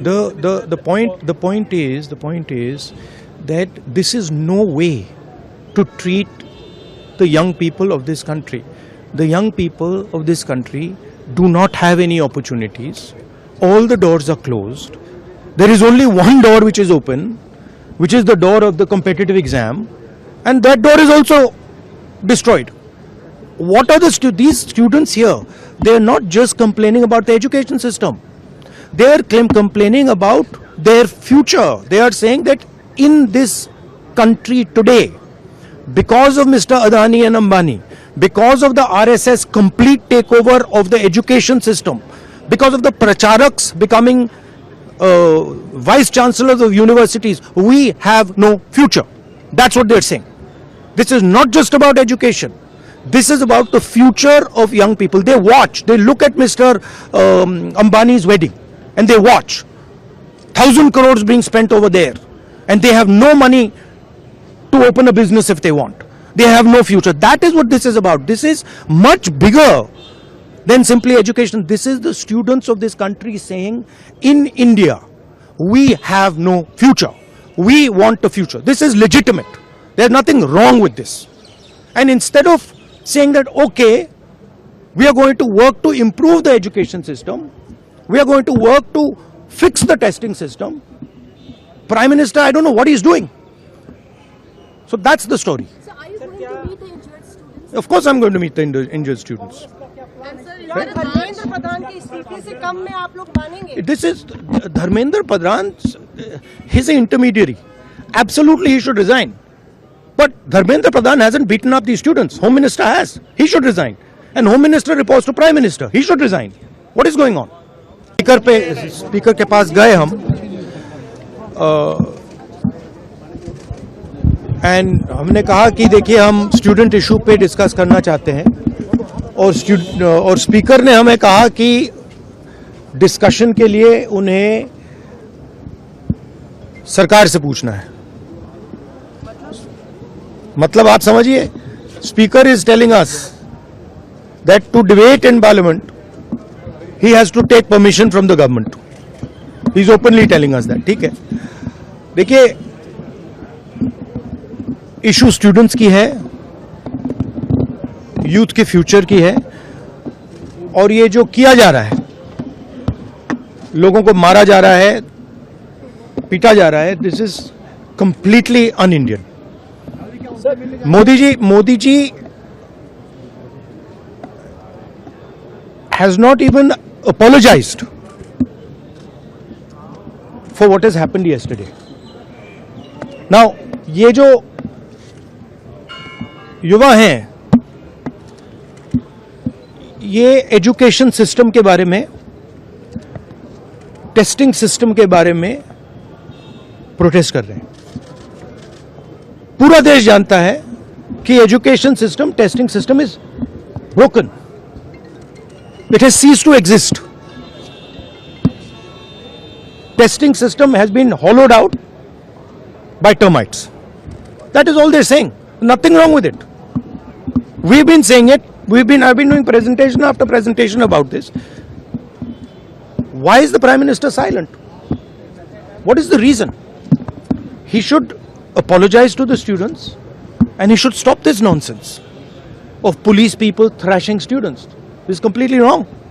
The point is that this is no way to treat the young people of this country. The young people of this country do not have any opportunities. All the doors are closed. There is only one door which is open, which is the door of the competitive exam, and that door is also destroyed. What are these students here? They are not just complaining about the education system. They are complaining about their future. They are saying that in this country today, because of Mr. Adani and Ambani, because of the RSS complete takeover of the education system, because of the pracharaks becoming vice chancellors of universities, we have no future. That's what they're saying. This is not just about education. This is about the future of young people. They watch, they look at Mr. Ambani's wedding and they watch 1,000 crores being spent over there, and they have no money to open a business if they want. They have no future. That is what this is about. This is much bigger than simply education. This is the students of this country saying, in India, we have no future. We want a future. This is legitimate. There's nothing wrong with this. And instead of saying that, okay, we are going to work to improve the education system, we are going to work to fix the testing system, Prime Minister, I don't know what he's doing. So that's the story. So are you going to meet the injured students? Of course I'm going to meet the injured students. And sir, Dharmendra Pradhan के इस्तीफे से कम में आप लोग मानेंगे? This is Dharmendra Pradhan, he's an intermediary. Absolutely he should resign. But Dharmendra Pradhan hasn't beaten up these students. Home Minister has. He should resign. And Home Minister reports to Prime Minister. He should resign. What is going on? Speaker के पास गए हम and हमने कहा कि देखिए हम student issue पे discuss करना चाहते हैं और स्पीकर ने हमें कहा कि डिस्कशन के लिए उन्हें सरकार से पूछना है. मतलब आप समझिए, speaker is telling us that to debate in parliament he has to take permission from the government. He is openly telling us that. ठीक है. देखिए, इशू स्टूडेंट्स की है, यूथ के फ्यूचर की है, और ये जो किया जा रहा है, लोगों को मारा जा रहा है, पीटा जा रहा है, this is completely un Indian. Modi ji has not even apologized for what has happened yesterday. Now, ये जो युवा हैं, ये एजुकेशन सिस्टम के बारे में, टेस्टिंग सिस्टम के बारे में प्रोटेस्ट कर रहे हैं. पूरा देश जानता है कि education system, testing system is broken. It has ceased to exist. Testing system has been hollowed out by termites. That is all they're saying. Nothing wrong with it. We've been saying it. I've been doing presentation after presentation about this. Why is the Prime Minister silent? What is the reason? He should apologize to the students and he should stop this nonsense of police people thrashing students. This is completely wrong.